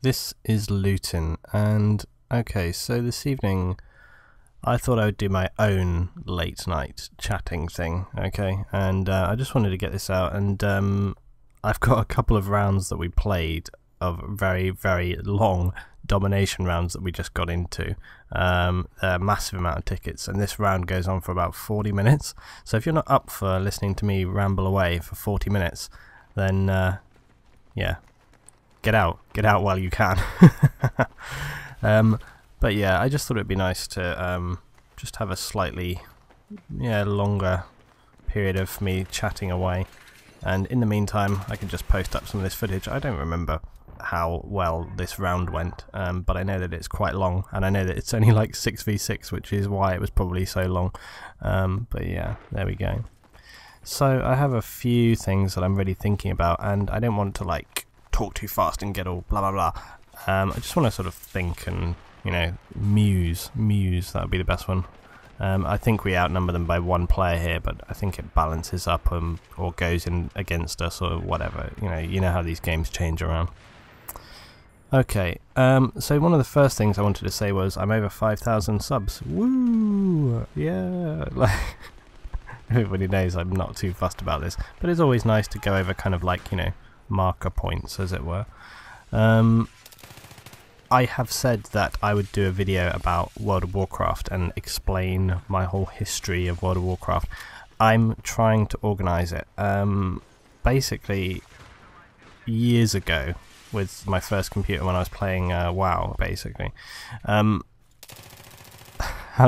This is Luton, and okay, so this evening I thought I would do my own late night chatting thing, okay, and I just wanted to get this out, and I've got a couple of rounds that we played of very, very long domination rounds that we just got into. A massive amount of tickets, and this round goes on for about 40 minutes, so if you're not up for listening to me ramble away for 40 minutes, then yeah, get out while you can. But yeah, I just thought it'd be nice to just have a slightly longer period of me chatting away, and in the meantime I can just post up some of this footage. I don't remember how well this round went, but I know that it's quite long, and I know that it's only like 6v6, which is why it was probably so long. But yeah, there we go. So I have a few things that I'm really thinking about, and I don't want to like talk too fast and get all blah blah blah. I just want to sort of think and, you know, muse. That would be the best one. I think we outnumber them by one player here, but I think it balances up or goes in against us or whatever. You know how these games change around. Okay, so one of the first things I wanted to say was I'm over 5,000 subs. Woo! Yeah! Like, everybody knows I'm not too fussed about this, but it's always nice to go over kind of like, you know, marker points, as it were. I have said that I would do a video about World of Warcraft and explain my whole history of World of Warcraft. I'm trying to organise it. Basically, years ago, with my first computer when I was playing WoW, basically. How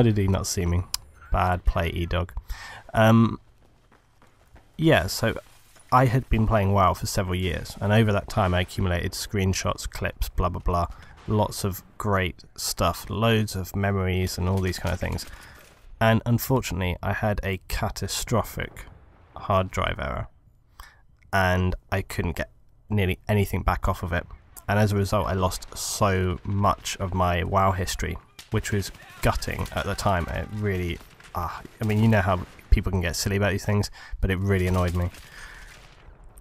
did he not see me? Bad play, E-Dog. Yeah, so I had been playing WoW for several years, and over that time I accumulated screenshots, clips, blah blah blah, lots of great stuff, loads of memories and all these kind of things. And unfortunately I had a catastrophic hard drive error, and I couldn't get nearly anything back off of it, and as a result I lost so much of my WoW history, which was gutting at the time. It really, I mean, you know how people can get silly about these things, but it really annoyed me.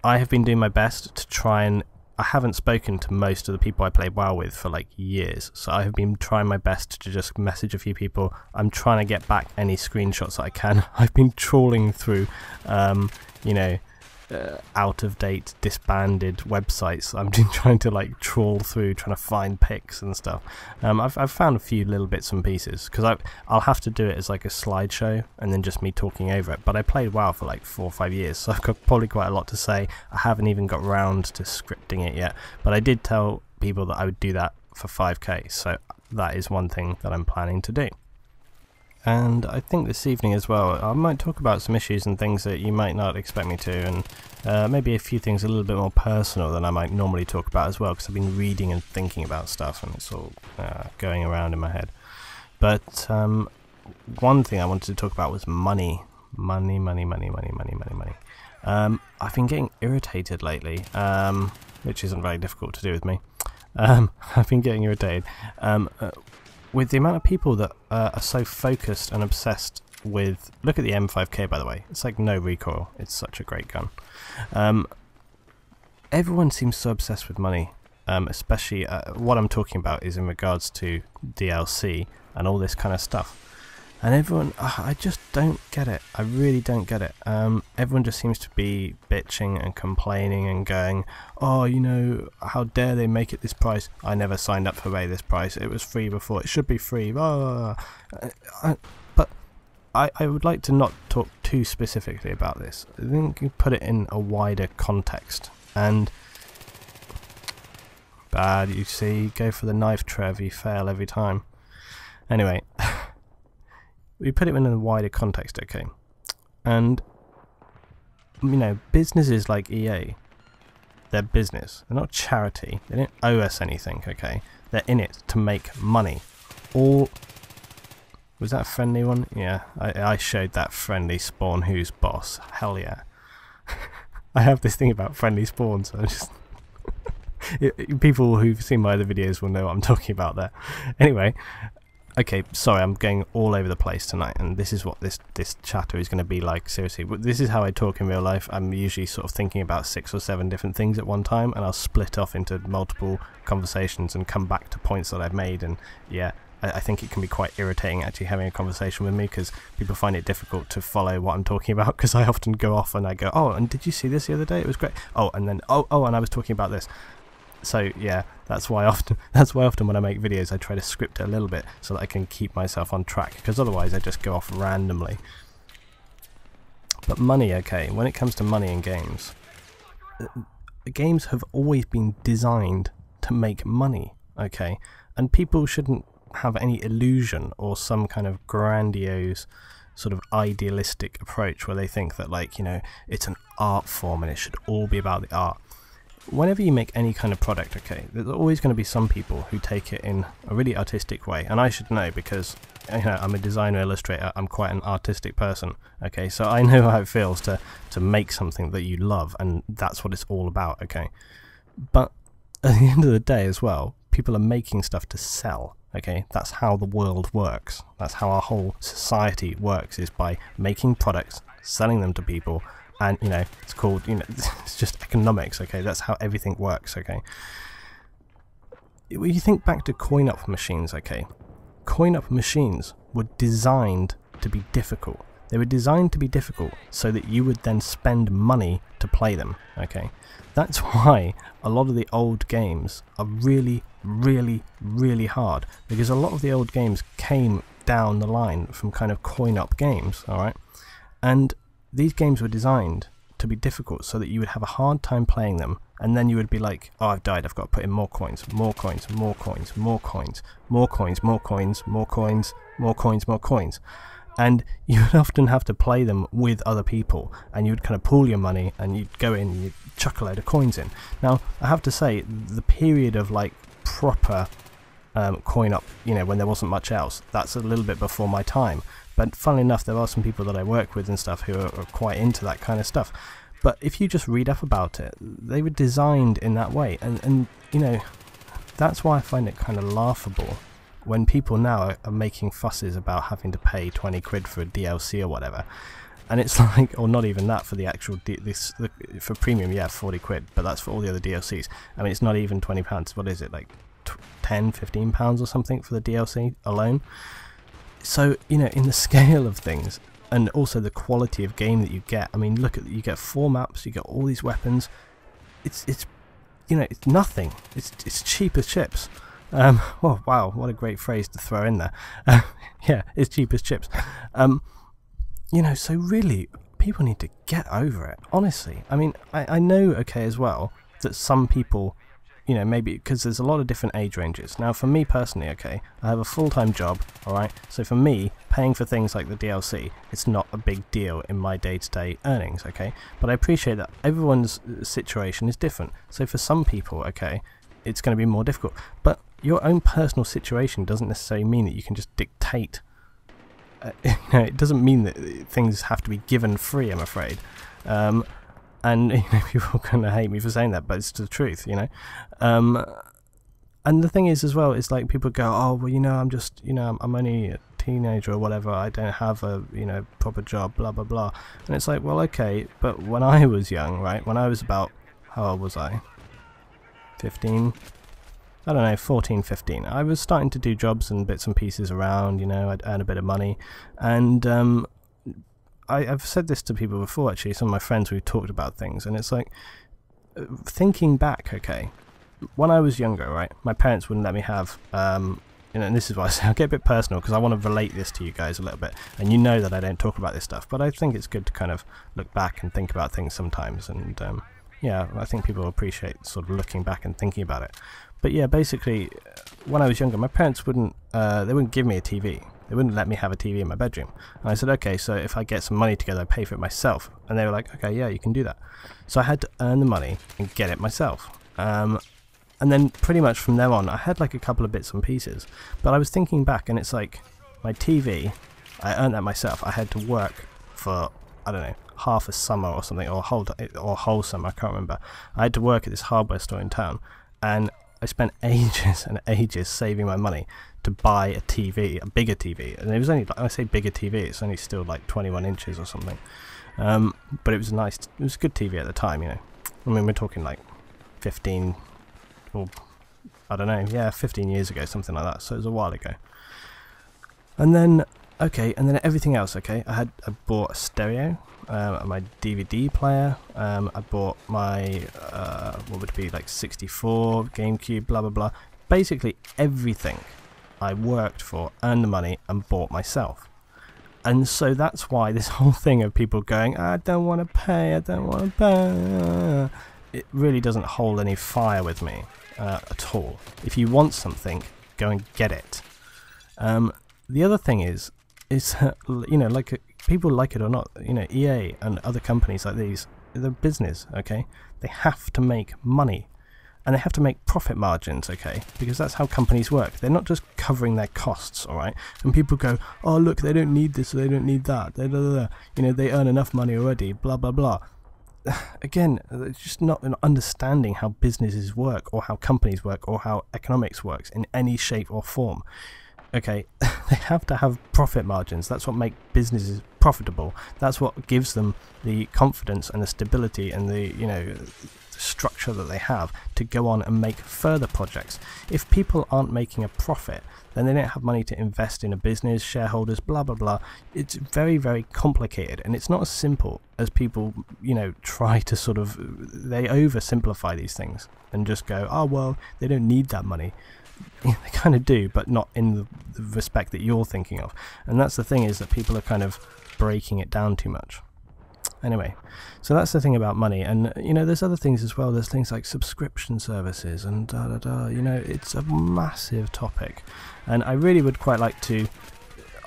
I have been doing my best to try and... I haven't spoken to most of the people I played WoW with for like years, so I have been trying my best to just message a few people. I'm trying to get back any screenshots that I can. I've been trawling through, you know, out-of-date, disbanded websites. I'm trying to like trawl through, trying to find pics and stuff. I've found a few little bits and pieces, because I'll have to do it as like a slideshow and then just me talking over it. But I played WoW for like 4 or 5 years, so I've got probably quite a lot to say. I haven't even got round to scripting it yet, but I did tell people that I would do that for 5k, so that is one thing that I'm planning to do. And I think this evening as well, I might talk about some issues and things that you might not expect me to, and maybe a few things a little bit more personal than I might normally talk about as well, because I've been reading and thinking about stuff, and it's all going around in my head. But one thing I wanted to talk about was money. Money. I've been getting irritated lately, which isn't very difficult to do with me. I've been getting irritated with the amount of people that are so focused and obsessed with... Look at the M5K, by the way. It's like no recoil. It's such a great gun. Everyone seems so obsessed with money, especially what I'm talking about is in regards to DLC and all this kind of stuff. And everyone, I just don't get it. I really don't get it. Everyone just seems to be bitching and complaining and going, oh, you know, how dare they make it this price? I never signed up for this price. It was free before. It should be free. But I would like to not talk too specifically about this. I think you put it in a wider context. And bad, you see, go for the knife, Trev. You fail every time. Anyway. We put it in a wider context, okay? And, you know, businesses like EA, they're business. They're not charity. They don't owe us anything, okay? They're in it to make money. All... Was that a friendly one? Yeah, I showed that friendly spawn who's boss. Hell yeah. I have this thing about friendly spawns, so I just... People who've seen my other videos will know what I'm talking about there. Anyway... Okay, sorry, I'm going all over the place tonight, and this is what this chatter is going to be like, seriously. This is how I talk in real life. I'm usually sort of thinking about 6 or 7 different things at one time, and I'll split off into multiple conversations and come back to points that I've made, and yeah, I think it can be quite irritating actually having a conversation with me, because people find it difficult to follow what I'm talking about, because I often go off and I go, oh, and did you see this the other day? It was great. Oh, and then, oh, and I was talking about this. So yeah, that's why often when I make videos I try to script it a little bit so that I can keep myself on track, because otherwise I just go off randomly. But money, okay, when it comes to money in games, games have always been designed to make money, okay, and people shouldn't have any illusion or some kind of grandiose sort of idealistic approach where they think that, like, you know, it's an art form and it should all be about the art. Whenever you make any kind of product, okay, there's always going to be some people who take it in a really artistic way, and I should know because, you know, I'm a designer, illustrator, I'm quite an artistic person, okay, so I know how it feels to make something that you love, and that's what it's all about, okay. But at the end of the day as well, people are making stuff to sell, okay, that's how the world works, that's how our whole society works, is by making products, selling them to people. And, you know, it's called, you know, it's just economics, okay? That's how everything works, okay? When you think back to coin-op machines, okay? Coin-op machines were designed to be difficult. They were designed to be difficult so that you would then spend money to play them, okay? That's why a lot of the old games are really, really, really hard, because a lot of the old games came down the line from kind of coin-op games, alright? And these games were designed to be difficult so that you would have a hard time playing them, and then you would be like, oh, I've died, I've got to put in more coins, more coins, more coins, more coins, more coins, more coins, more coins, more coins, more coins. And you would often have to play them with other people, and you would kind of pool your money, and you'd go in and you'd chuck a load of coins in. Now, I have to say, the period of like proper coin-op, you know, when there wasn't much else, that's a little bit before my time. But funnily enough, there are some people that I work with and stuff who are quite into that kind of stuff. But if you just read up about it, they were designed in that way. And you know, that's why I find it kind of laughable when people now are making fusses about having to pay 20 quid for a DLC or whatever. And it's like, or not even that for the actual, for premium, yeah, 40 quid, but that's for all the other DLCs. I mean, it's not even £20, what is it, like 10, 15 pounds or something for the DLC alone? So, you know, in the scale of things, and also the quality of game that you get, I mean, look at, you get 4 maps, you get all these weapons, it's you know, it's nothing, it's cheap as chips. Oh wow, what a great phrase to throw in there. Yeah, it's cheap as chips. You know, so really, people need to get over it, honestly. I mean, I know, okay, as well, that some people, you know, maybe because there's a lot of different age ranges. Now, for me personally, okay, I have a full-time job, alright, so for me, paying for things like the DLC, it's not a big deal in my day-to-day earnings, okay, but I appreciate that everyone's situation is different, so for some people, okay, it's going to be more difficult, but your own personal situation doesn't necessarily mean that you can just dictate, you know, it doesn't mean that things have to be given free, I'm afraid. And, you know, people are going to hate me for saying that, but it's the truth, you know. And the thing is as well, it's like people go, oh, well, you know, I'm just, you know, I'm only a teenager or whatever, I don't have a, you know, proper job, blah, blah, blah. And it's like, well, okay, but when I was young, right, when I was about, how old was I? 15? I don't know, 14, 15. I was starting to do jobs and bits and pieces around, you know, I'd earn a bit of money. And, I've said this to people before, actually, some of my friends who've talked about things, and it's like, thinking back, okay, when I was younger, right, my parents wouldn't let me have, you know, and this is why I say I'll get a bit personal, because I want to relate this to you guys a little bit, and you know that I don't talk about this stuff, but I think it's good to kind of look back and think about things sometimes, and yeah, I think people appreciate sort of looking back and thinking about it. But yeah, basically, when I was younger, my parents wouldn't, they wouldn't give me a TV. They wouldn't let me have a TV in my bedroom. And I said, okay, so if I get some money together, I pay for it myself. And they were like, okay, yeah, you can do that. So I had to earn the money and get it myself. And then pretty much from there on, I had like a couple of bits and pieces. But I was thinking back, and it's like, my TV, I earned that myself. I had to work for, I don't know, half a summer or something, or whole summer, I can't remember. I had to work at this hardware store in town. And I spent ages and ages saving my money to buy a TV, a bigger TV, and it was only, I say bigger TV, it's only still like 21 inches or something, but it was nice, it was a good TV at the time, you know. I mean, we're talking like 15, or I don't know, yeah, 15 years ago, something like that, so it was a while ago. And then, okay, and then everything else, okay, I bought a stereo, my DVD player, I bought my, what would it be, like 64, GameCube, blah blah blah, basically everything I worked for, earned the money, and bought myself. And so that's why this whole thing of people going, I don't want to pay, I don't want to pay, it really doesn't hold any fire with me at all. If you want something, go and get it. The other thing is you know, like, people like it or not, you know, EA and other companies like these, they're business, okay? They have to make money. And they have to make profit margins, okay? Because that's how companies work. They're not just covering their costs, alright? And people go, oh look, they don't need this, or they don't need that, blah, blah, blah. You know, they earn enough money already, blah blah blah. Again, it's just not an understanding how businesses work, or how companies work, or how economics works in any shape or form. Okay, they have to have profit margins. That's what makes businesses profitable. That's what gives them the confidence and the stability and the, you know, structure that they have to go on and make further projects. If people aren't making a profit, then they don't have money to invest in a business, shareholders, blah blah blah. It's very, very complicated, and it's not as simple as people, you know, try to sort of, they oversimplify these things and just go, oh well, they don't need that money. They kind of do, but not in the respect that you're thinking of. And that's the thing, is that people are kind of breaking it down too much. Anyway, so that's the thing about money. And you know, there's other things as well. There's things like subscription services and da da da. You know, it's a massive topic, and I really would quite like to,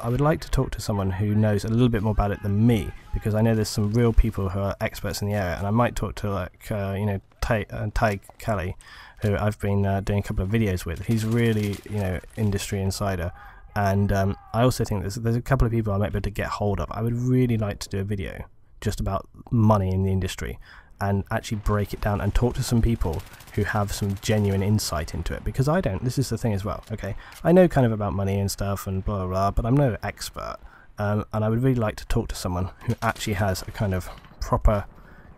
I would like to talk to someone who knows a little bit more about it than me, because I know there's some real people who are experts in the area, and I might talk to, like, you know, Ty Kelly, who I've been doing a couple of videos with. He's really, you know, industry insider, and I also think there's a couple of people I might be able to get hold of. I would really like to do a video just about money in the industry and actually break it down and talk to some people who have some genuine insight into it, because I don't. This is the thing as well, okay? I know kind of about money and stuff and blah blah blah, but I'm no expert, and I would really like to talk to someone who actually has a kind of proper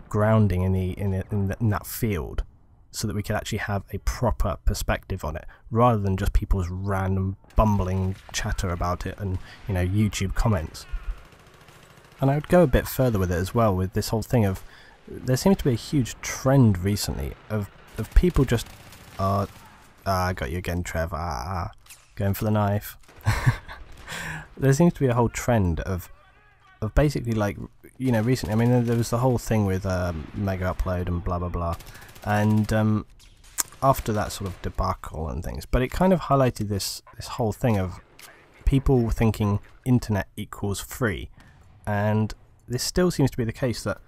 grounding in that field, so that we could actually have a proper perspective on it, rather than just people's random bumbling chatter about it and, you know, YouTube comments. And I would go a bit further with it as well, with this whole thing of, there seems to be a huge trend recently of people just, I got you again, Trev, going for the knife. There seems to be a whole trend of basically, like, you know, recently, I mean, there was the whole thing with Mega Upload and blah blah blah, and after that sort of debacle and things, but it kind of highlighted this whole thing of people thinking internet equals free. And this still seems to be the case, that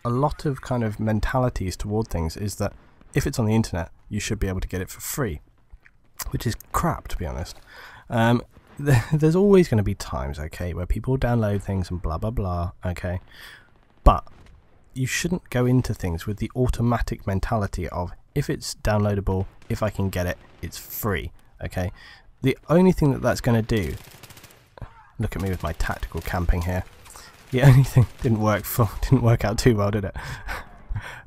a lot of kind of mentalities toward things is that if it's on the internet, you should be able to get it for free, which is crap, to be honest. There's always going to be times, okay, where people download things and blah blah blah, okay, but you shouldn't go into things with the automatic mentality of, if it's downloadable, if I can get it, it's free, okay. The only thing that's going to do, look at me with my tactical camping here. The only thing didn't work out too well, did it?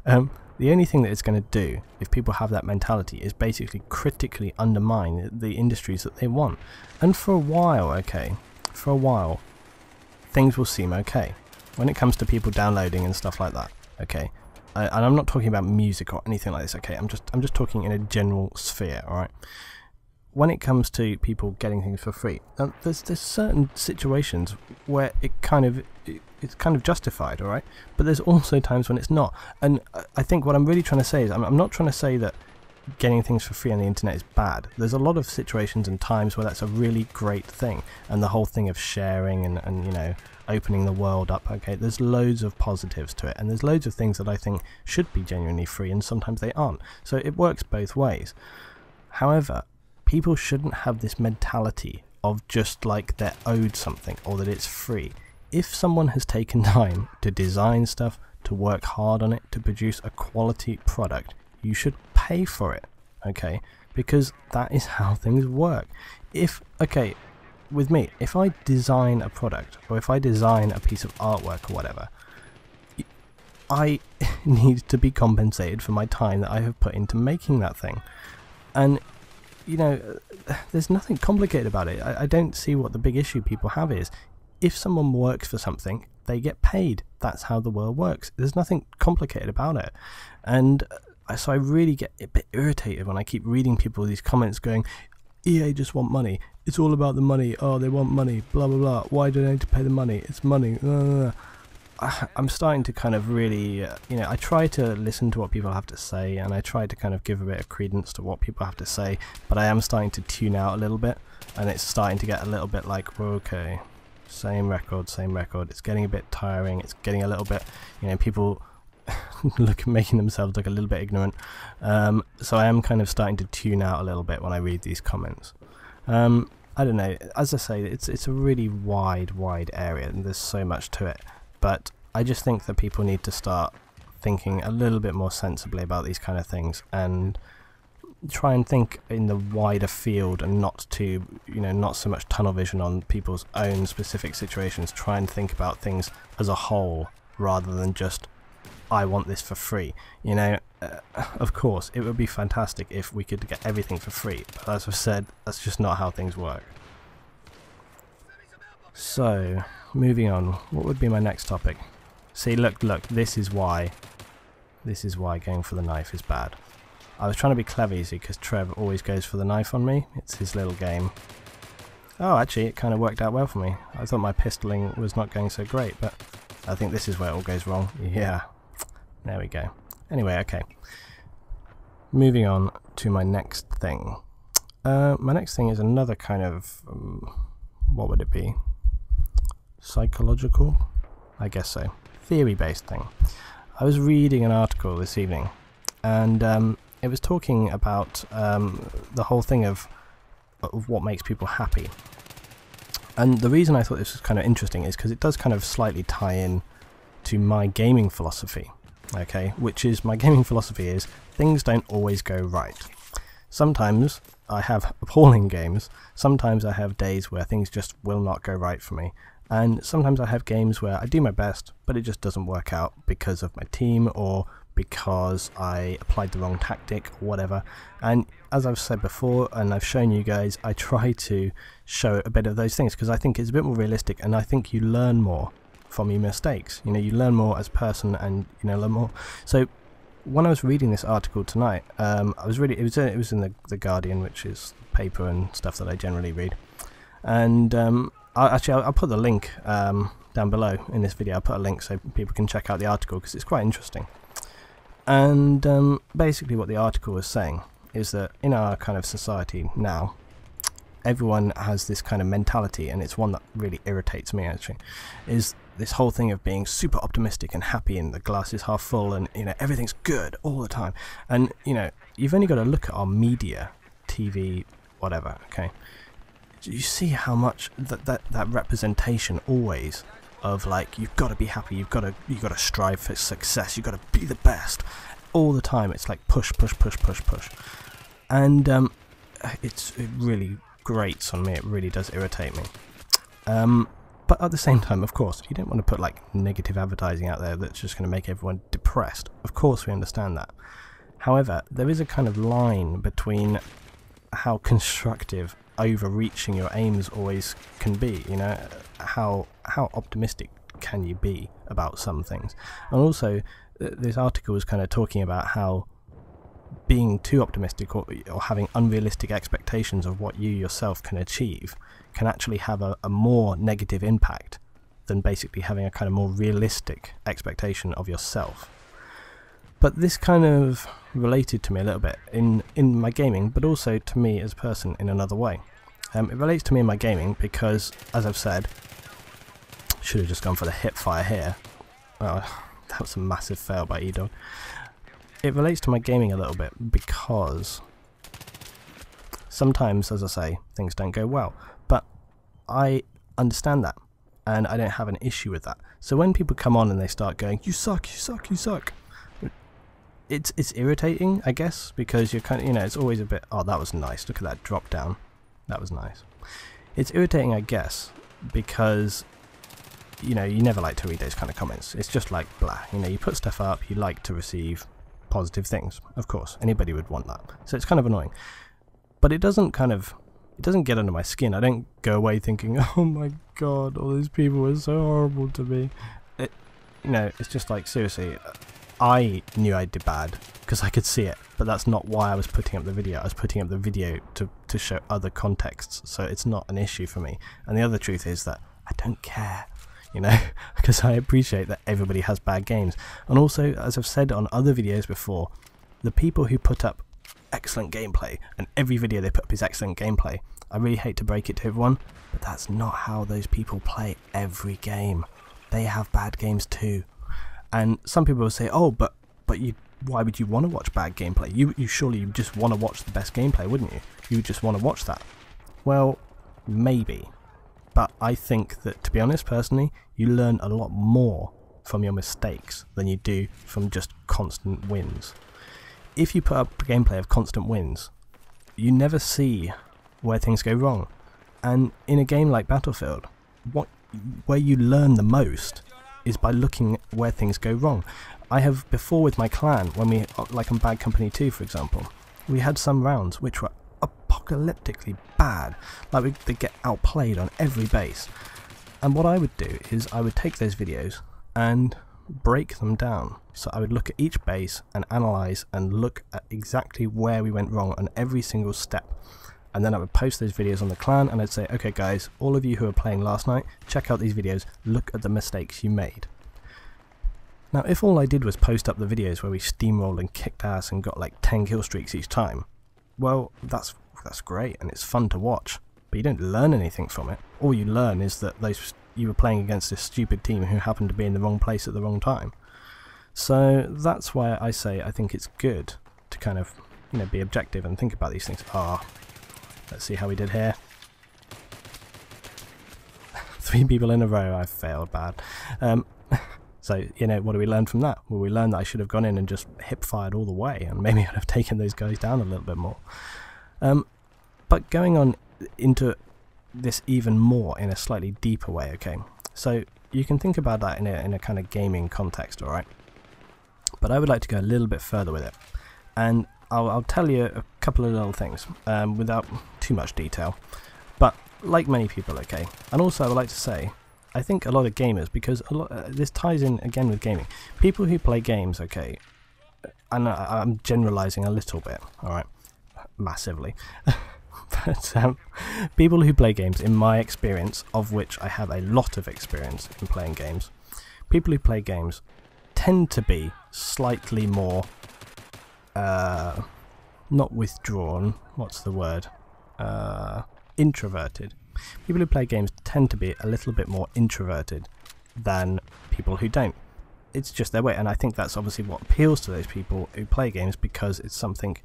The only thing that it's going to do, if people have that mentality, is basically critically undermine the industries that they want. And for a while, okay, for a while, things will seem okay when it comes to people downloading and stuff like that, okay. And I'm not talking about music or anything like this, okay. I'm just talking in a general sphere, all right. When it comes to people getting things for free, there's certain situations where it's kind of justified, all right, but there's also times when it's not. And I think what I'm really trying to say is, I'm not trying to say that getting things for free on the internet is bad. There's a lot of situations and times where that's a really great thing, and the whole thing of sharing and you know, opening the world up, okay, there's loads of positives to it, and there's loads of things that I think should be genuinely free, and sometimes they aren't. So it works both ways. However, people shouldn't have this mentality of just like they're owed something, or that it's free. If someone has taken time to design stuff, to work hard on it, to produce a quality product, you should pay for it, okay? because that is how things work. Okay, with me, if I design a product, or if I design a piece of artwork or whatever, I need to be compensated for my time that I have put into making that thing. And there's nothing complicated about it. I don't see what the big issue people have is. If someone works for something, they get paid. That's how the world works. There's nothing complicated about it. And so I really get a bit irritated when I keep reading people these comments going, EA just want money. It's all about the money. Oh, they want money. Blah, blah, blah. Why do they need to pay the money? It's money. I'm starting to kind of really, I try to listen to what people have to say, and I try to kind of give a bit of credence to what people have to say, but I am starting to tune out a little bit, and it's starting to get a little bit like, well, okay, same record. It's getting a bit tiring. It's getting a little bit, people making themselves look a little bit ignorant. So I am kind of starting to tune out a little bit when I read these comments. I don't know. As I say, it's a really wide area, and there's so much to it. But I just think that people need to start thinking a little bit more sensibly about these kind of things, and try and think in the wider field, and not so much tunnel vision on people's own specific situations. Try and think about things as a whole, rather than just, I want this for free. Of course, it would be fantastic if we could get everything for free, but as I've said, that's just not how things work. So, moving on, what would be my next topic? See, look, this is why going for the knife is bad. I was trying to be clever, you see, because Trev always goes for the knife on me. It's his little game. Oh, actually, it kind of worked out well for me. I thought my pistoling was not going so great, but I think this is where it all goes wrong. Yeah, there we go. Anyway, okay. Moving on to my next thing. My next thing is another kind of, what would it be? Psychological? I guess so. Theory-based thing. I was reading an article this evening, and it was talking about the whole thing of what makes people happy. And the reason I thought this was kind of interesting is because it does kind of slightly tie in to my gaming philosophy. Okay, which is, my gaming philosophy is, things don't always go right. Sometimes I have appalling games, sometimes I have days where things just will not go right for me, and sometimes I have games where I do my best, but it just doesn't work out because of my team, or because I applied the wrong tactic, or whatever. And as I've said before, and I've shown you guys, I try to show a bit of those things, because I think it's a bit more realistic, and I think you learn more from your mistakes. You learn more as a person, and learn more. So when I was reading this article tonight, it was in the Guardian, which is paper and stuff that I generally read. And I'll put the link down below in this video. I'll put a link so people can check out the article, because it's quite interesting. And basically what the article was saying is that in our kind of society now, everyone has this kind of mentality, and it's one that really irritates me actually, is this whole thing of being super optimistic and happy, and the glass is half full, and everything's good all the time. And you've only got to look at our media, TV, whatever, okay? You see how much that representation always of, like, you've got to be happy, you've got to strive for success, you've got to be the best all the time. It's like push, and it really grates on me. It really does irritate me. But at the same time, of course, you don't want to put like negative advertising out there that's just going to make everyone depressed. Of course, we understand that. However, there is a kind of line between how constructive overreaching your aims always can be. How optimistic can you be about some things? And also, this article was kind of talking about how being too optimistic, or having unrealistic expectations of what you yourself can achieve, can actually have a more negative impact than basically having a kind of more realistic expectation of yourself. But this kind of related to me a little bit in my gaming, but also to me as a person in another way. It relates to me in my gaming because, as I've said, should have just gone for the hip fire here. Oh, that was a massive fail by Edog. It relates to my gaming a little bit because sometimes, as I say, things don't go well. But I understand that, and I don't have an issue with that. So when people come on and they start going, you suck, you suck, you suck, it's irritating, I guess, because you're kind of, it's always a bit, oh, that was nice, look at that drop down, that was nice. It's irritating, I guess, because you never like to read those kind of comments. It's just like blah. You put stuff up, you like to receive positive things. Of course, anybody would want that. So it's kind of annoying. But it doesn't get under my skin. I don't go away thinking, oh my god, all these people were so horrible to me. It's just like, seriously, I knew I did bad because I could see it, but that's not why I was putting up the video. I was putting up the video to show other contexts, so it's not an issue for me. And the other truth is that I don't care, because I appreciate that everybody has bad games. And also, as I've said on other videos before, the people who put up excellent gameplay, and every video they put up is excellent gameplay, I really hate to break it to everyone, but that's not how those people play every game. They have bad games too. And some people will say, oh, but why would you want to watch bad gameplay? You surely just want to watch the best gameplay, wouldn't you? You just want to watch that. Well, maybe. But I think that, to be honest, personally, you learn a lot more from your mistakes than you do from just constant wins. If you put up gameplay of constant wins, you never see where things go wrong. And in a game like Battlefield, where you learn the most is by looking at where things go wrong. I have before with my clan, when we, like on Bad Company 2 for example, we had some rounds which were apocalyptically bad, like they get outplayed on every base. And what I would do is I would take those videos and break them down. So I would look at each base and analyse and look at exactly where we went wrong on every single step. And then I would post those videos on the clan and I'd say, okay guys, all of you who were playing last night, check out these videos, look at the mistakes you made. Now if all I did was post up the videos where we steamrolled and kicked ass and got like 10 kill streaks each time, well, that's great and it's fun to watch, but you don't learn anything from it. All you learn is that you were playing against this stupid team who happened to be in the wrong place at the wrong time. So that's why I say I think it's good to kind of, be objective and think about these things. Let's see how we did here. 3 people in a row, I failed bad. So, what do we learn from that? Well, we learned that I should have gone in and just hip-fired all the way, and maybe I'd have taken those guys down a little bit more. But going on into this even more in a slightly deeper way, okay? So you can think about that in a kind of gaming context, alright? But I would like to go a little bit further with it. And I'll tell you a couple of little things without too much detail. But like many people, okay? And also I would like to say, I think a lot of gamers, because this ties in again with gaming, people who play games, okay, and I'm generalizing a little bit, alright, massively, but people who play games, in my experience, of which I have a lot of experience in playing games, people who play games tend to be slightly more, not withdrawn, what's the word, introverted. People who play games tend to be a little bit more introverted than people who don't. It's just their way, and I think that's obviously what appeals to those people who play games, because it's something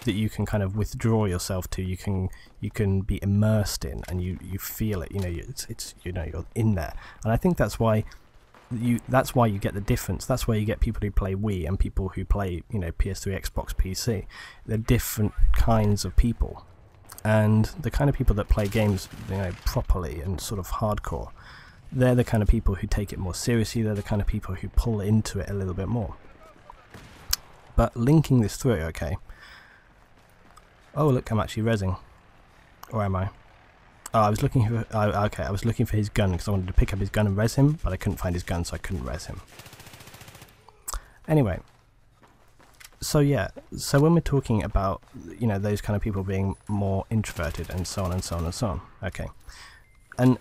that you can kind of withdraw yourself to, you can be immersed in, and you feel it, you're in there. And I think that's why you get the difference. That's why you get people who play Wii and people who play, PS3, Xbox, PC. They're different kinds of people. And the kind of people that play games, properly and sort of hardcore, they're the kind of people who take it more seriously. They're the kind of people who pull into it a little bit more. But linking this through, okay. Oh look, I'm actually rezzing. Or am I? Oh, I was looking for. Okay, I was looking for his gun because I wanted to pick up his gun and res him, but I couldn't find his gun, so I couldn't res him. Anyway. So yeah, so when we're talking about, those kind of people being more introverted and so on and so on and so on, okay, and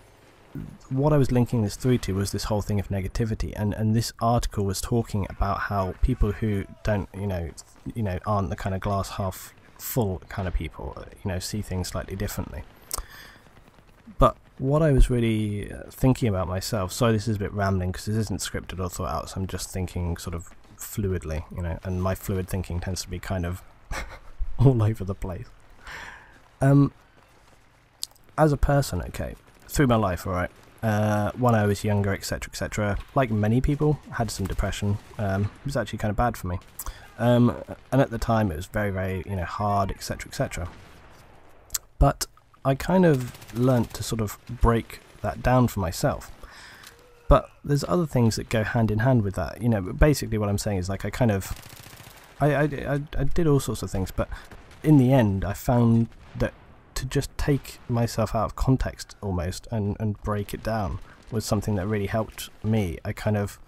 what I was linking this through to was this whole thing of negativity, and this article was talking about how people who don't, aren't the kind of glass half full kind of people, see things slightly differently. But what I was really thinking about myself, sorry this is a bit rambling because this isn't scripted or thought out, so I'm just thinking sort of fluidly, and my fluid thinking tends to be kind of all over the place. As a person, okay, through my life, alright, when I was younger, etc., etc. Like many people, had some depression. It was actually kind of bad for me, and at the time it was very, very, hard, etc., etc. But I kind of learnt to sort of break that down for myself. But there's other things that go hand in hand with that. Basically what I'm saying is, like, I did all sorts of things, but in the end I found that to just take myself out of context almost and break it down was something that really helped me. I kind of,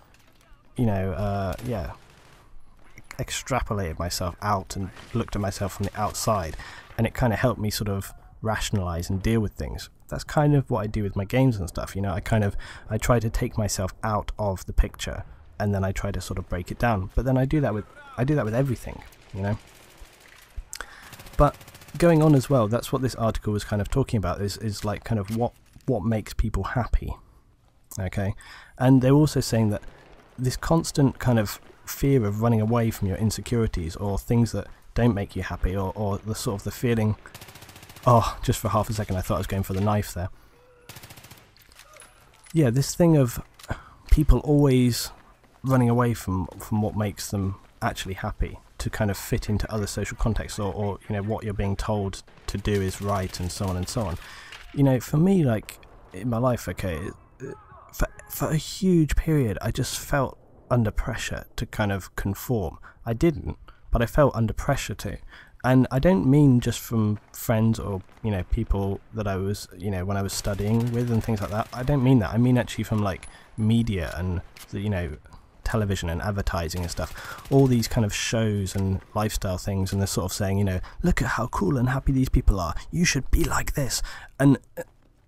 extrapolated myself out and looked at myself from the outside, and it kind of helped me sort of rationalize and deal with things. That's kind of what I do with my games and stuff. I try to take myself out of the picture, and then I try to sort of break it down. But then I do that with everything, But going on as well, that's what this article was kind of talking about, is like kind of what makes people happy. Okay, and they're also saying that this constant kind of fear of running away from your insecurities or things that don't make you happy, or the sort of the feeling, just for half a second I thought I was going for the knife there. Yeah, this thing of people always running away from what makes them actually happy to kind of fit into other social contexts, or what you're being told to do is right, and so on and so on. For me, like, in my life, okay, for a huge period I just felt under pressure to kind of conform. I didn't, but I felt under pressure to. And I don't mean just from friends or people that I was when I was studying with and things like that. I don't mean that. I mean actually from like media and television and advertising and stuff. All these kind of shows and lifestyle things, and they're sort of saying, look at how cool and happy these people are. You should be like this. And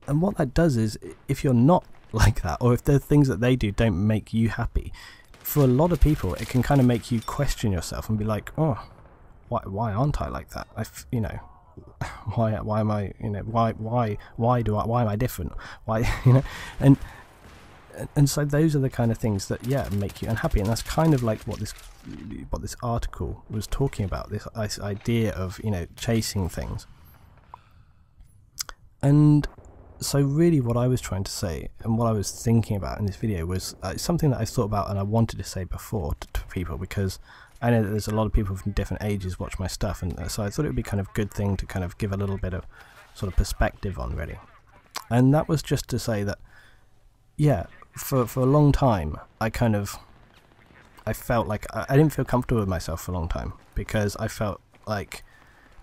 what that does is, if you're not like that, or if the things that they do don't make you happy, for a lot of people it can kind of make you question yourself and be like, oh, why aren't I like that? Why am I, why am I different? Why, and so those are the kind of things that make you unhappy. And that's kind of like what this article was talking about, this idea of chasing things. And so really what I was trying to say, and what I was thinking about in this video, was something that I thought about and I wanted to say before to people, because I know that there's a lot of people from different ages watch my stuff, and so I thought it would be kind of good thing to kind of give a little bit of sort of perspective on, really. And that was just to say that, for a long time I felt like I didn't feel comfortable with myself for a long time, because I felt like,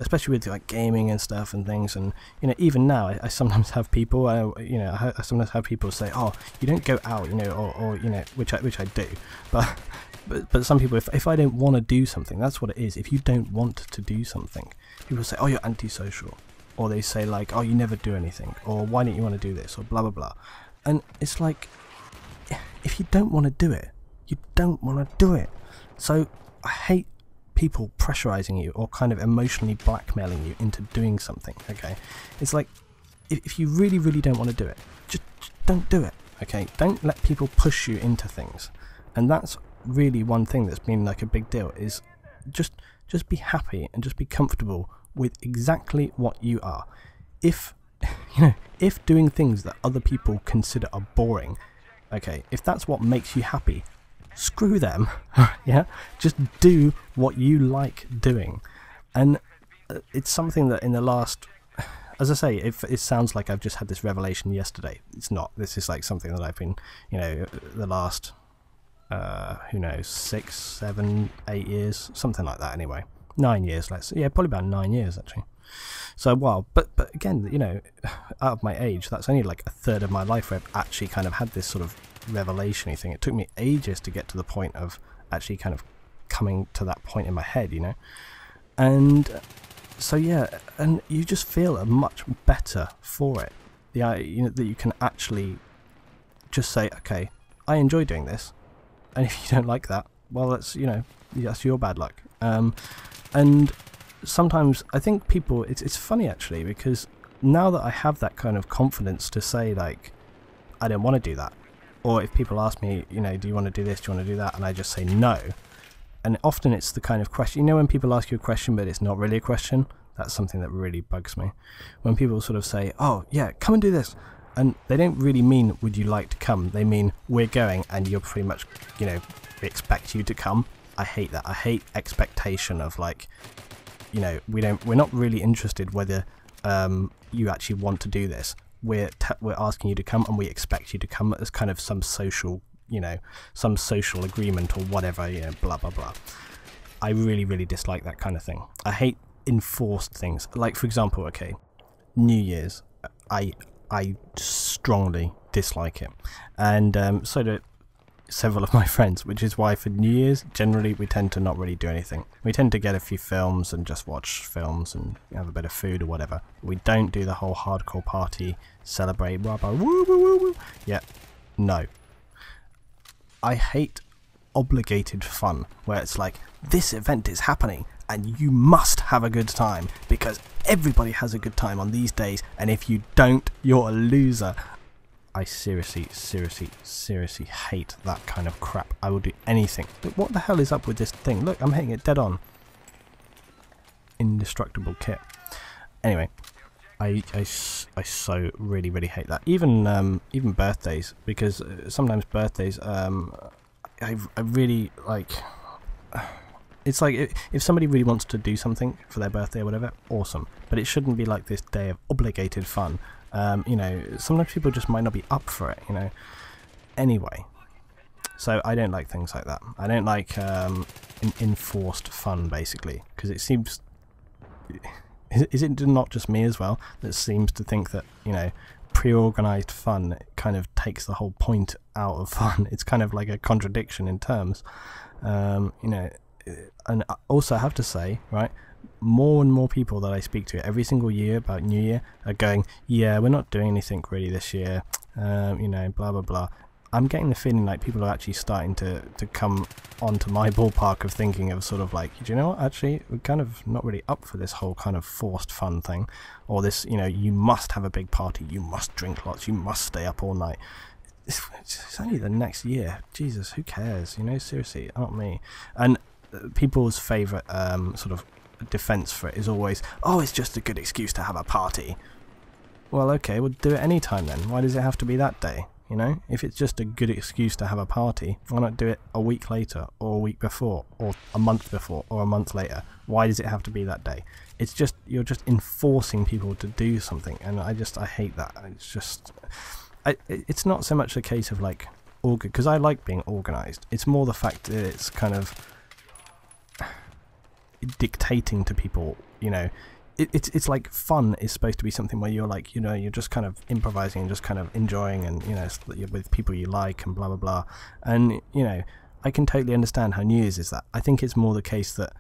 especially with like gaming and stuff and things, and even now I sometimes have people I sometimes have people say, oh, you don't go out, or which I do, but some people, if I don't want to do something, that's what it is. If you don't want to do something, people say, oh, you're antisocial, or they say like, oh, you never do anything, or why don't you want to do this, or blah blah blah. And it's like, if you don't want to do it, you don't want to do it. So I hate people pressurizing you or kind of emotionally blackmailing you into doing something. Okay, it's like, if you really don't want to do it, just don't do it. Okay, don't let people push you into things. And that's really one thing that's been like a big deal, is just be happy and just be comfortable with exactly what you are. If if doing things that other people consider are boring, okay, if that's what makes you happy, screw them. Just do what you like doing. And it's something that in the last, as I say, it sounds like I've just had this revelation yesterday. It's not. This is like something that I've been, the last who knows, 6, 7, 8 years, something like that. Anyway, 9 years, probably about 9 years actually. So a while, but again, out of my age, that's only like a third of my life where I've actually kind of had this sort of revelation-y thing. It took me ages to get to the point of actually kind of coming to that point in my head, and so and you just feel much better for it. That you can actually just say, okay, I enjoy doing this, and if you don't like that, well, that's that's your bad luck. And sometimes I think people, it's funny actually, because now that I have that kind of confidence to say like, I don't want to do that, or if people ask me, do you want to do this, do you want to do that, and I just say no, and often it's the kind of question, when people ask you a question but it's not really a question, that's something that really bugs me. When people sort of say, oh yeah, come and do this, And they don't really mean, would you like to come? They mean, we're going and you're pretty much, you know, we expect you to come. I hate that. I hate expectation of like, you know, we're not really interested whether you actually want to do this. We're asking you to come and we expect you to come as kind of some social, you know, some social agreement or whatever, you know, blah, blah, blah. I really, really dislike that kind of thing. I hate enforced things. Like, for example, okay, New Year's, I strongly dislike it, and so do several of my friends, which is why for New Year's generally we tend to not really do anything. We tend to get a few films and just watch films and have a bit of food or whatever. We don't do the whole hardcore party, celebrate, blah, blah, woo, woo, woo, woo. Yeah, no. I hate obligated fun where it's like, this event is happening and you must have a good time because everybody has a good time on these days, and if you don't, you're a loser. I seriously hate that kind of crap. I will do anything. But what the hell is up with this thing? Look, I'm hitting it dead on. Indestructible kit. Anyway, I so really hate that. Even birthdays, because sometimes birthdays, I really like. It's like if somebody really wants to do something for their birthday or whatever, awesome. But it shouldn't be like this day of obligated fun. You know, sometimes people just might not be up for it, you know. Anyway, so I don't like things like that. I don't like enforced fun, basically, because it seems... Is it not just me as well that seems to think that, you know, pre-organised fun kind of takes the whole point out of fun? It's kind of like a contradiction in terms. You know, and I also have to say, right, more and more people that I speak to every single year about New Year are going, yeah, we're not doing anything really this year, you know, blah blah blah. I'm getting the feeling like people are actually starting to come onto my ballpark of thinking of sort of like, do you know what, actually we're kind of not really up for this whole kind of forced fun thing, or this, you know, you must have a big party, you must drink lots, you must stay up all night. It's only the next year, Jesus, who cares, you know, seriously, not me. And people's favourite sort of defence for it is always, oh, it's just a good excuse to have a party. Well, okay, we'll do it any time then. Why does it have to be that day? You know, if it's just a good excuse to have a party, why not do it a week later, or a week before, or a month before, or a month later? Why does it have to be that day? It's just, you're just enforcing people to do something, and I hate that. It's just, it's not so much a case of like, because I like being organised. It's more the fact that it's kind of dictating to people, you know. It's like fun is supposed to be something where you're like, you know, you're just kind of improvising and just kind of enjoying, and, you know, you're with people you like and blah blah blah. And, you know, I can totally understand how New Year's is that. I think it's more the case that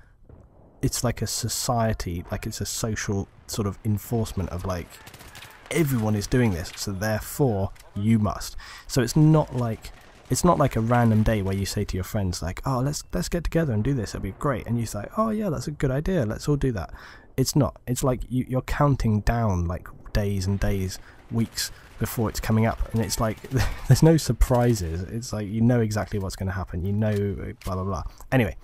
it's like a society, like it's a social sort of enforcement of like, everyone is doing this, so therefore you must. So it's not like a random day where you say to your friends like, oh, let's get together and do this, it'll be great, and you say, oh yeah, that's a good idea, let's all do that. It's not. It's like you're counting down like days and days, weeks before it's coming up, and it's like there's no surprises. It's like you know exactly what's going to happen. You know, blah blah blah. Anyway,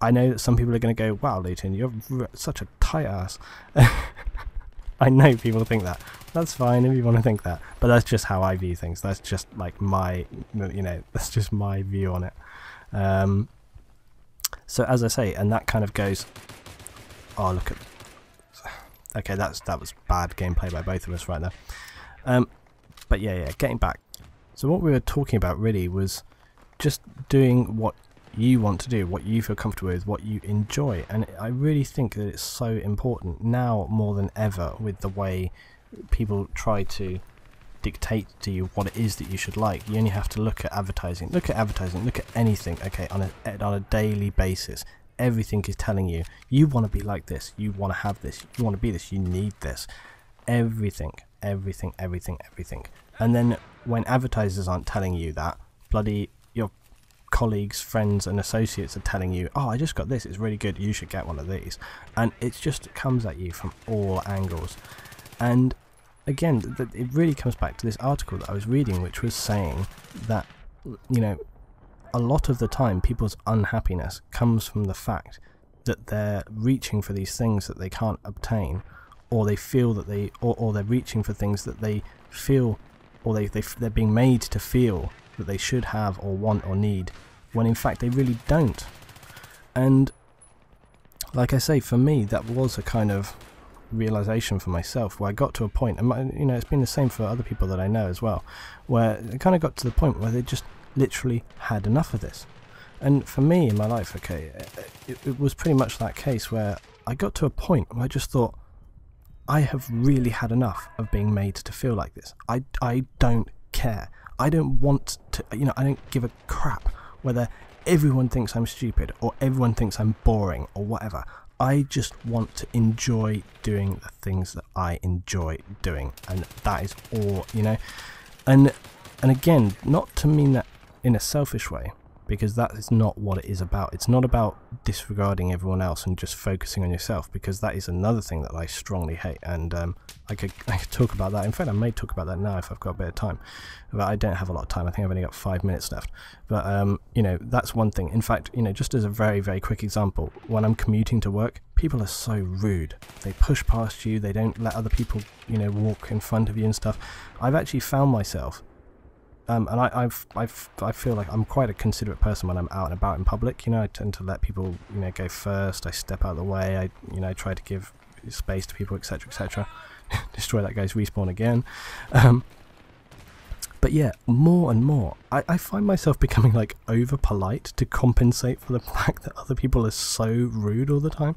I know that some people are going to go, wow, Luton, you're such a tight ass. I know people think that. That's fine if you want to think that, but that's just how I view things. That's just like my, you know, that's just my view on it. So as I say, and that kind of goes. Oh, look at. Okay, that was bad gameplay by both of us right there. But yeah, getting back. So what we were talking about really was just doing what you want to do, what you feel comfortable with, what you enjoy, and I really think that it's so important now more than ever with the way people try to dictate to you what it is that you should like. You only have to look at advertising, look at anything, okay, on a daily basis. Everything is telling you, you want to be like this, you want to have this, you want to be this, you need this. Everything. And then when advertisers aren't telling you that, bloody your colleagues, friends and associates are telling you, oh, I just got this, it's really good, you should get one of these. And it just comes at you from all angles. And again, it really comes back to this article that I was reading, which was saying that, you know, a lot of the time people's unhappiness comes from the fact that they're reaching for these things that they can't obtain, or they feel that or they're reaching for things that they feel, or they're being made to feel that they should have or want or need, when in fact they really don't. And like I say, for me, that was a kind of realization for myself, where I got to a point, and you know, it's been the same for other people that I know as well, where it kind of got to the point where they just literally had enough of this. And for me in my life, okay, it was pretty much that case where I got to a point where I just thought, I have really had enough of being made to feel like this. I don't care. I don't want to, you know, I don't give a crap whether everyone thinks I'm stupid or everyone thinks I'm boring or whatever. I just want to enjoy doing the things that I enjoy doing, and that is all, you know. And again, not to mean that in a selfish way, because that is not what it is about. It's not about disregarding everyone else and just focusing on yourself, because that is another thing that I strongly hate. And I could talk about that. In fact, I may talk about that now if I've got a bit of time, but I don't have a lot of time. I think I've only got 5 minutes left. But you know, that's one thing. In fact, you know, just as a very, very quick example, when I'm commuting to work, people are so rude. They push past you. They don't let other people, you know, walk in front of you and stuff. I've actually found myself, and I feel like I'm quite a considerate person when I'm out and about in public. You know, I tend to let people, you know, go first. I step out of the way. I try to give space to people, etc., etc. Destroy that guy's respawn again. But yeah, more and more, I find myself becoming like over polite to compensate for the fact that other people are so rude all the time.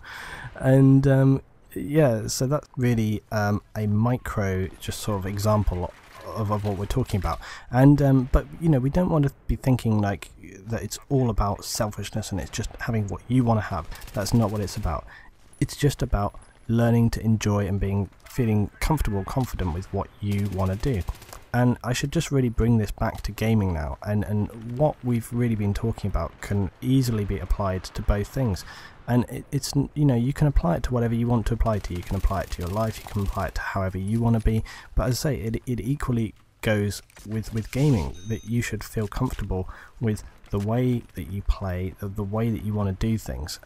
And yeah, so that's really a micro, just sort of example of what we're talking about. And but you know, we don't want to be thinking like that it's all about selfishness and it's just having what you want to have. That's not what it's about. It's just about learning to enjoy and feeling comfortable, confident with what you want to do. And I should just really bring this back to gaming now, and what we've really been talking about can easily be applied to both things. And it's, you know, you can apply it to whatever you want to apply to. You can apply it to your life, you can apply it to however you want to be. But as I say, it equally goes with gaming, that you should feel comfortable with the way that you play, the way that you want to do things.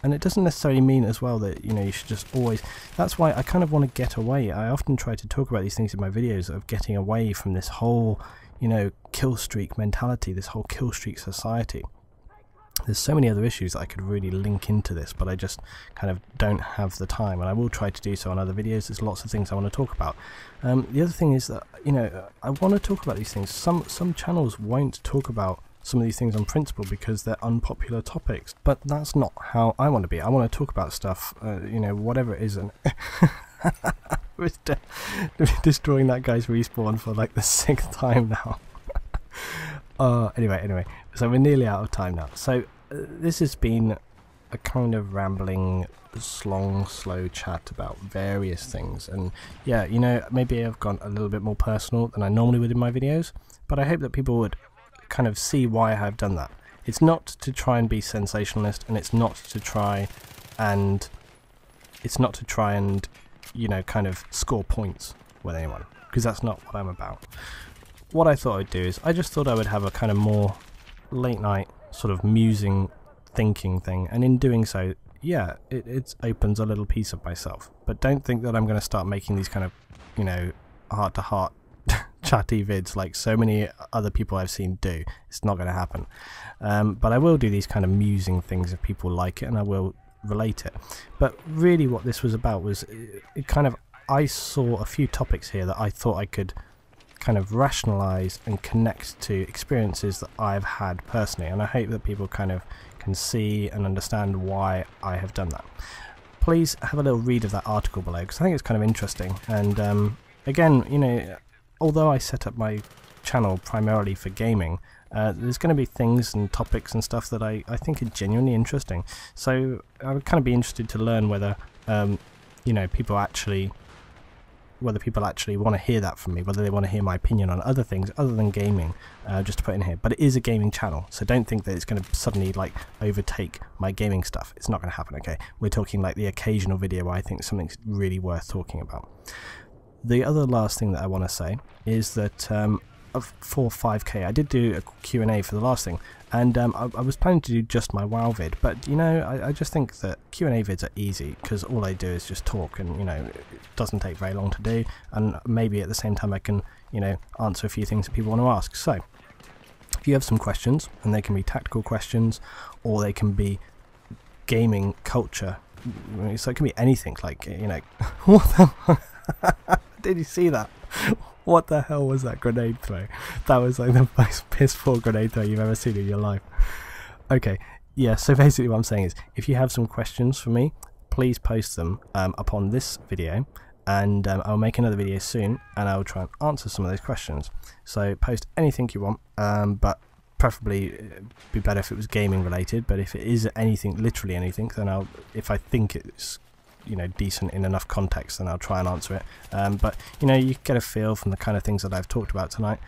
And it doesn't necessarily mean as well that, you know, you should just always... That's why I kind of want to get away. I often try to talk about these things in my videos, of getting away from this whole, you know, kill streak mentality, this whole kill streak society. There's so many other issues that I could really link into this, but I just kind of don't have the time, and I will try to do so on other videos. There's lots of things I want to talk about. The other thing is that, you know, I want to talk about these things. Some channels won't talk about some of these things on principle because they're unpopular topics, but that's not how I want to be. I want to talk about stuff, you know, whatever it is. And destroying that guy's respawn for like the 6th time now. Anyway, so we're nearly out of time now. So this has been a kind of rambling, long, slow chat about various things. And yeah, you know, maybe I've gone a little bit more personal than I normally would in my videos, but I hope that people would kind of see why I have done that. It's not to try and be sensationalist, and it's not to try and you know, kind of score points with anyone, because that's not what I'm about. What I thought I'd do is, I just thought I would have a kind of more late night sort of musing, thinking thing, and in doing so, yeah, it opens a little piece of myself. But don't think that I'm going to start making these kind of, you know, heart to heart chatty vids like so many other people I've seen do. It's not going to happen. But I will do these kind of musing things if people like it, and I will relate it. But really what this was about was, it kind of, I saw a few topics here that I thought I could kind of rationalize and connect to experiences that I've had personally, and I hope that people kind of can see and understand why I have done that. Please have a little read of that article below, because I think it's kind of interesting. And again, you know, although I set up my channel primarily for gaming, there's going to be things and topics and stuff that I think are genuinely interesting. So I would kind of be interested to learn whether, you know, people actually want to hear that from me, whether they want to hear my opinion on other things other than gaming, just to put in here. But it is a gaming channel, so don't think that it's going to suddenly like overtake my gaming stuff. It's not going to happen, okay? We're talking like the occasional video where I think something's really worth talking about. The other last thing that I want to say is that for 5k, I did do a Q&A for the last thing, And I was planning to do just my WoW vid, but you know, I just think that Q&A vids are easy because all I do is just talk, and you know, it doesn't take very long to do, and maybe at the same time I can, you know, answer a few things that people want to ask. So if you have some questions, and they can be tactical questions or they can be gaming culture, so it can be anything, like, you know, what the did you see that? What the hell was that grenade throw? That was like the most piss poor grenade throw you've ever seen in your life. Okay, yeah, so basically what I'm saying is, if you have some questions for me, please post them upon this video, and I'll make another video soon, and I'll try and answer some of those questions. So post anything you want, but preferably it'd be better if it was gaming related, but if it is anything, literally anything, then if I think it's, you know, decent in enough context, then I'll try and answer it. But you know, you get a feel from the kind of things that I've talked about tonight.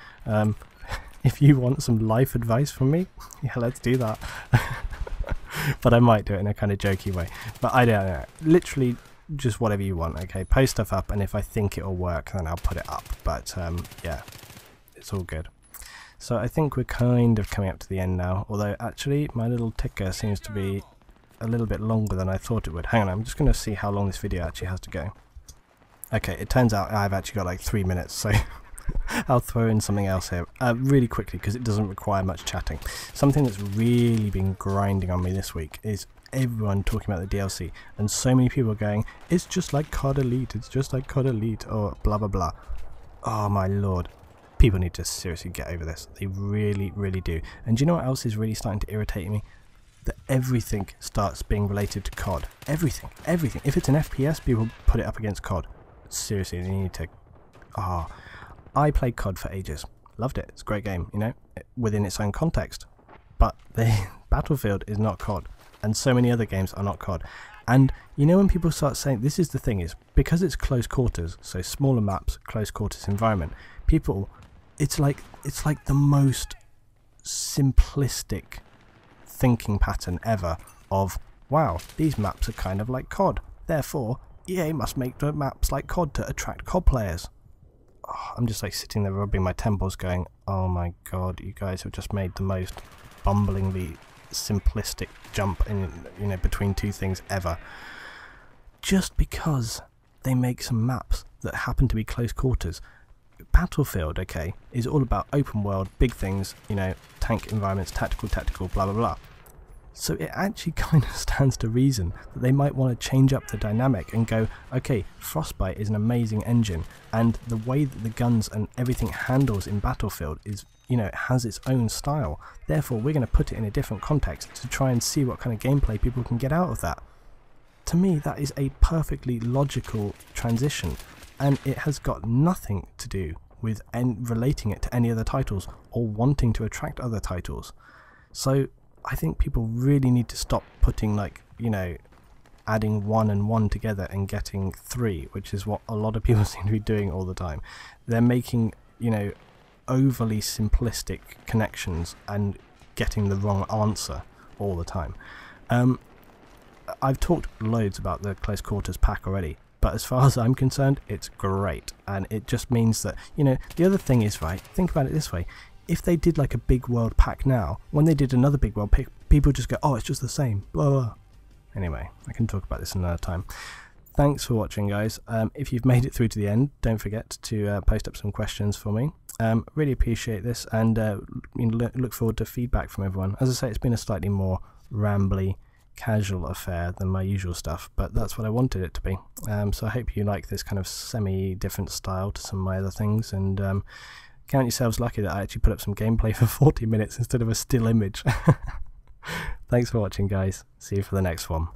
If you want some life advice from me, yeah, let's do that. But I might do it in a kind of jokey way, but I don't know, literally just whatever you want. Okay, post stuff up, and if I think it'll work, then I'll put it up. But yeah, it's all good. So I think we're kind of coming up to the end now, although actually my little ticker seems to be a little bit longer than I thought it would. Hang on, I'm just going to see how long this video actually has to go. Okay, it turns out I've actually got like 3 minutes, so I'll throw in something else here really quickly, because it doesn't require much chatting. Something that's really been grinding on me this week is everyone talking about the DLC, and so many people are going, it's just like COD Elite, it's just like COD Elite, or blah blah blah. Oh my lord. People need to seriously get over this. They really, really do. And do you know what else is really starting to irritate me? That everything starts being related to COD. Everything, everything. If it's an FPS, people put it up against COD. Seriously, they need to... I played COD for ages. Loved it. It's a great game, you know, within its own context. But Battlefield is not COD, and so many other games are not COD. And you know, when people start saying, this is the thing, is because it's close quarters, so smaller maps, close quarters environment, people, it's like the most simplistic thinking pattern ever of, wow, these maps are kind of like COD, therefore EA must make the maps like COD to attract COD players. Oh, I'm just like sitting there rubbing my temples going, oh my god, you guys have just made the most bumblingly simplistic jump in, you know, between two things ever. Just because they make some maps that happen to be close quarters. Battlefield, okay, is all about open world, big things, you know, tank environments, tactical, blah blah blah. So it actually kind of stands to reason that they might want to change up the dynamic and go, okay, Frostbite is an amazing engine, and the way that the guns and everything handles in Battlefield is, you know, it has its own style. Therefore, we're going to put it in a different context to try and see what kind of gameplay people can get out of that. To me, that is a perfectly logical transition, and it has got nothing to do with relating it to any other titles or wanting to attract other titles. So I think people really need to stop putting, like, you know, adding 1 and 1 together and getting 3, which is what a lot of people seem to be doing all the time. They're making, you know, overly simplistic connections and getting the wrong answer all the time. I've talked loads about the close quarters pack already, but as far as I'm concerned, it's great, and it just means that, you know, the other thing is, right, think about it this way, if they did like a big world pack now, when they did another big world pack, people just go, oh, it's just the same, blah blah. Anyway, I can talk about this another time. Thanks for watching, guys. If you've made it through to the end, don't forget to post up some questions for me. Really appreciate this, and you know, look forward to feedback from everyone. As I say, it's been a slightly more rambly, casual affair than my usual stuff, but that's what I wanted it to be. So I hope you like this kind of semi-different style to some of my other things, and count yourselves lucky that I actually put up some gameplay for 40 minutes instead of a still image. Thanks for watching, guys. See you for the next one.